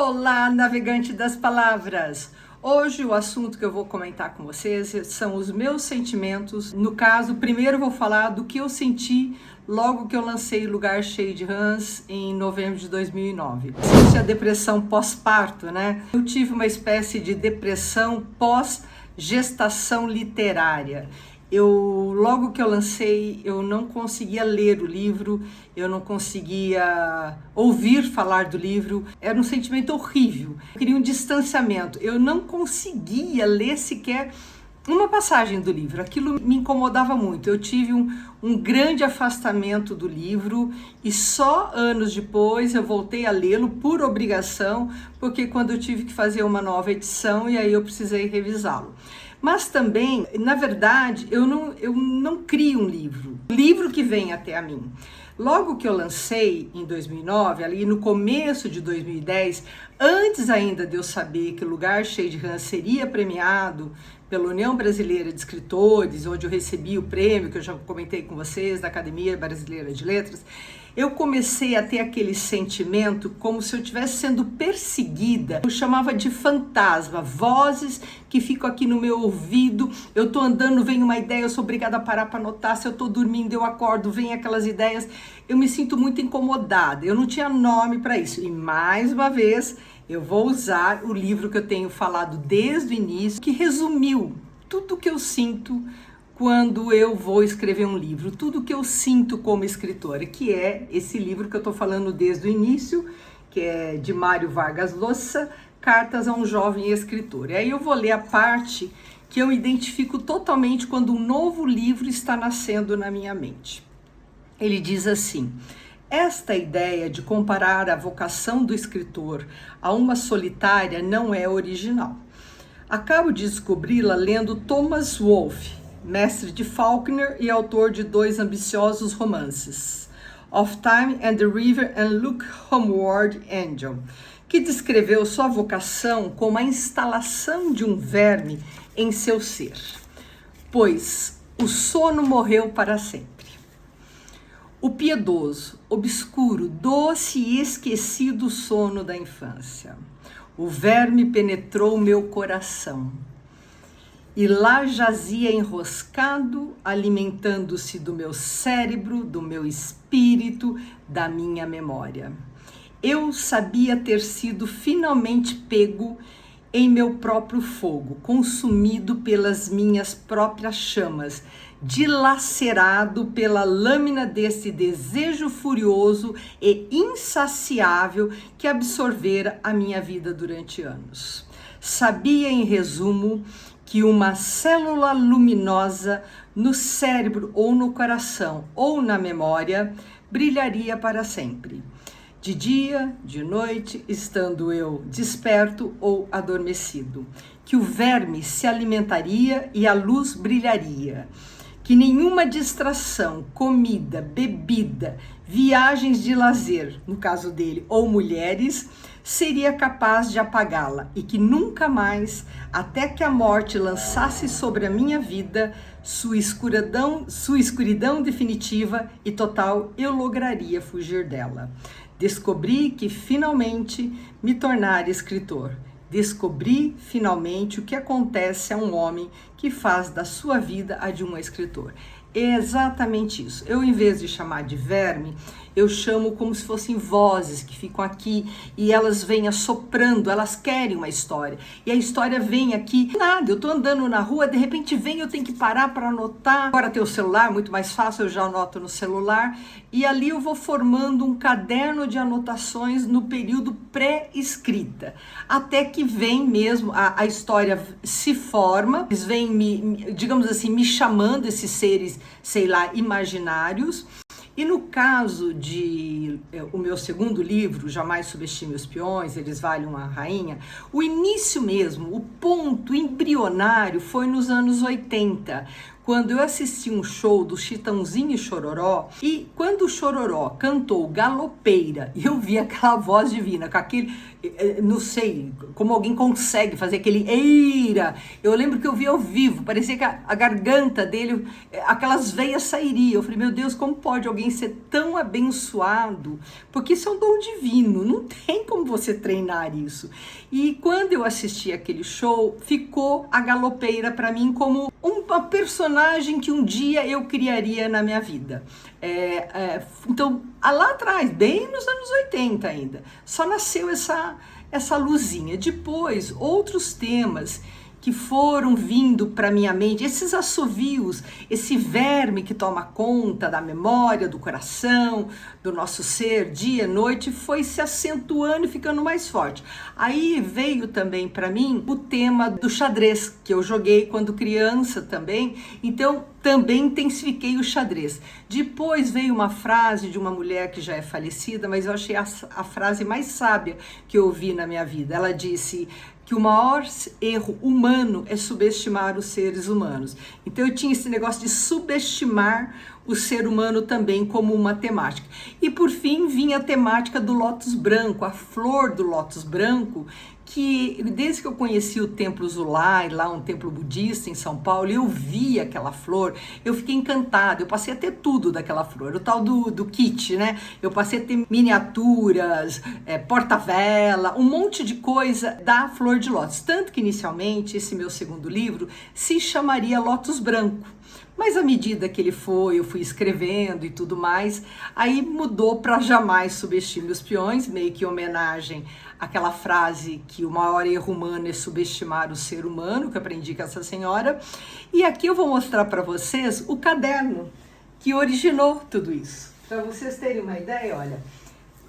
Olá, navegante das palavras! Hoje o assunto que eu vou comentar com vocês são os meus sentimentos. No caso, primeiro eu vou falar do que eu senti logo que eu lancei Lugar Cheio de Rãs em novembro de 2009. Existe a depressão pós-parto, né? Eu tive uma espécie de depressão pós-gestação literária. Logo que eu lancei, eu não conseguia ler o livro, eu não conseguia ouvir falar do livro, era um sentimento horrível, eu queria um distanciamento, eu não conseguia ler sequer uma passagem do livro, aquilo me incomodava muito, eu tive um grande afastamento do livro e só anos depois eu voltei a lê-lo por obrigação, porque quando eu tive que fazer uma nova edição e aí eu precisei revisá-lo. Mas também, na verdade, eu não crio um livro, o livro que vem até a mim. Logo que eu lancei em 2009, ali no começo de 2010, antes ainda de eu saber que Lugar Cheio de Rãs seria premiado pela União Brasileira de Escritores, onde eu recebi o prêmio, que eu já comentei com vocês, da Academia Brasileira de Letras, eu comecei a ter aquele sentimento como se eu estivesse sendo perseguida. Eu chamava de fantasma, vozes que ficam aqui no meu ouvido. Eu tô andando, vem uma ideia, eu sou obrigada a parar para anotar. Se eu tô dormindo, eu acordo, vem aquelas ideias. Eu me sinto muito incomodada. Eu não tinha nome para isso. E mais uma vez, eu vou usar o livro que eu tenho falado desde o início, que resumiu tudo que eu sinto quando eu vou escrever um livro, tudo que eu sinto como escritora, que é esse livro que eu estou falando desde o início, que é de Mário Vargas Llosa, Cartas a um Jovem Escritor. E aí eu vou ler a parte que eu identifico totalmente quando um novo livro está nascendo na minha mente. Ele diz assim: esta ideia de comparar a vocação do escritor a uma solitária não é original. Acabo de descobri-la lendo Thomas Wolfe, mestre de Faulkner e autor de 2 ambiciosos romances, Of Time and the River and Look Homeward, Angel, que descreveu sua vocação como a instalação de um verme em seu ser, pois o sono morreu para sempre. O piedoso, obscuro, doce e esquecido sono da infância. O verme penetrou meu coração. E lá jazia enroscado, alimentando-se do meu cérebro, do meu espírito, da minha memória. Eu sabia ter sido finalmente pego em meu próprio fogo, consumido pelas minhas próprias chamas, dilacerado pela lâmina desse desejo furioso e insaciável que absorvera a minha vida durante anos. Sabia, em resumo, que uma célula luminosa no cérebro ou no coração ou na memória brilharia para sempre. De dia, de noite, estando eu desperto ou adormecido. Que o verme se alimentaria e a luz brilharia. Que nenhuma distração, comida, bebida, viagens de lazer, no caso dele, ou mulheres, seria capaz de apagá-la e que nunca mais, até que a morte lançasse sobre a minha vida sua escuridão definitiva e total, eu lograria fugir dela. Descobri que finalmente me tornara escritor. Descobri finalmente o que acontece a um homem que faz da sua vida a de um escritor. É exatamente isso. Eu, em vez de chamar de verme, eu chamo como se fossem vozes que ficam aqui e elas vêm assoprando, elas querem uma história. E a história vem aqui, nada, eu tô andando na rua, de repente vem, eu tenho que parar para anotar. Agora tem o celular, muito mais fácil, eu já anoto no celular. E ali eu vou formando um caderno de anotações no período pré-escrita. Até que vem mesmo, a história se forma, eles vêm, digamos assim, me chamando, esses seres, sei lá, imaginários. E no caso de o meu segundo livro, Jamais Subestime os Peões, Eles Valem uma Rainha, o início mesmo, o ponto embrionário foi nos anos 80, quando eu assisti um show do Chitãozinho e Chororó, e quando o Chororó cantou Galopeira, e eu vi aquela voz divina, com aquele, não sei, como alguém consegue fazer aquele eira, eu lembro que eu vi ao vivo, parecia que a garganta dele, aquelas veias sairiam, eu falei, meu Deus, como pode alguém ser tão abençoado? Porque isso é um dom divino, não tem como você treinar isso. E quando eu assisti aquele show, ficou a Galopeira para mim como uma personagem que um dia eu criaria na minha vida. Então, lá atrás, bem nos anos 80 ainda, só nasceu essa luzinha. Depois, outros temas que foram vindo para minha mente, esses assovios, esse verme que toma conta da memória, do coração, do nosso ser, dia, noite, foi se acentuando e ficando mais forte. Aí veio também para mim o tema do xadrez, que eu joguei quando criança também, então também intensifiquei o xadrez. Depois veio uma frase de uma mulher que já é falecida, mas eu achei a frase mais sábia que eu ouvi na minha vida. Ela disse que o maior erro humano é subestimar os seres humanos. Então eu tinha esse negócio de subestimar o ser humano também como uma temática. E por fim vinha a temática do lótus branco, a flor do lótus branco, que desde que eu conheci o Templo Zulai, lá um templo budista em São Paulo, eu vi aquela flor, eu fiquei encantada, eu passei a ter tudo daquela flor, o tal do kit, né? Eu passei a ter miniaturas, porta-vela, um monte de coisa da flor de lótus. Tanto que inicialmente esse meu segundo livro se chamaria Lótus Branco. Mas à medida que eu fui escrevendo e tudo mais, aí mudou para Jamais Subestime os Peões, meio que em homenagem àquela frase que o maior erro humano é subestimar o ser humano, que eu aprendi com essa senhora. E aqui eu vou mostrar para vocês o caderno que originou tudo isso. Para vocês terem uma ideia, olha,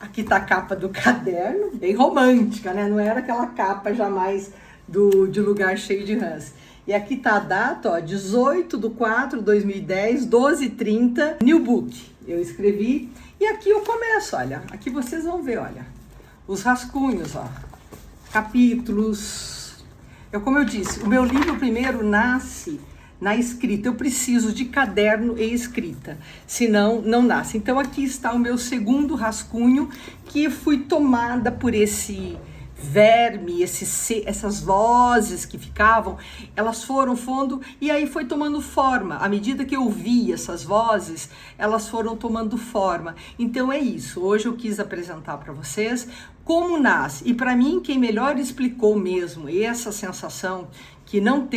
aqui está a capa do caderno, bem romântica, né? Não era aquela capa jamais de Lugar Cheio de Rãs. E aqui tá a data, ó, 18/4/2010, 12h30, New Book. Eu escrevi e aqui eu começo, olha. Aqui vocês vão ver, olha, os rascunhos, ó, capítulos. Como eu disse, o meu livro primeiro nasce na escrita. Eu preciso de caderno e escrita, senão não nasce. Então aqui está o meu segundo rascunho, que fui tomada por esse verme, essas vozes que ficavam, elas foram fundo e aí foi tomando forma. À medida que eu via essas vozes, elas foram tomando forma. Então é isso. Hoje eu quis apresentar para vocês como nasce. E para mim, quem melhor explicou mesmo essa sensação que não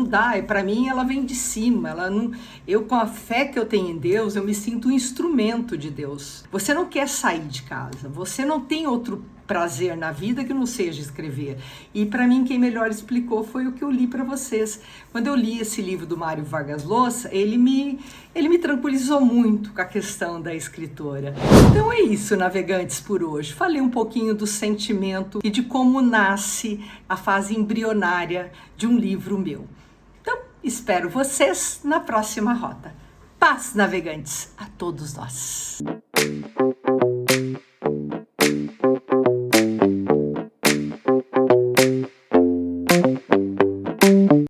dá, para mim ela vem de cima, eu com a fé que eu tenho em Deus, eu me sinto um instrumento de Deus. Você não quer sair de casa, você não tem outro prazer na vida que não seja escrever. E para mim quem melhor explicou foi o que eu li para vocês. Quando eu li esse livro do Mário Vargas Llosa, ele me tranquilizou muito com a questão da escritora. Então é isso, navegantes, por hoje. Falei um pouquinho do sentimento e de como nasce a fase embrionária de um livro meu. Então, espero vocês na próxima rota. Paz, navegantes, a todos nós.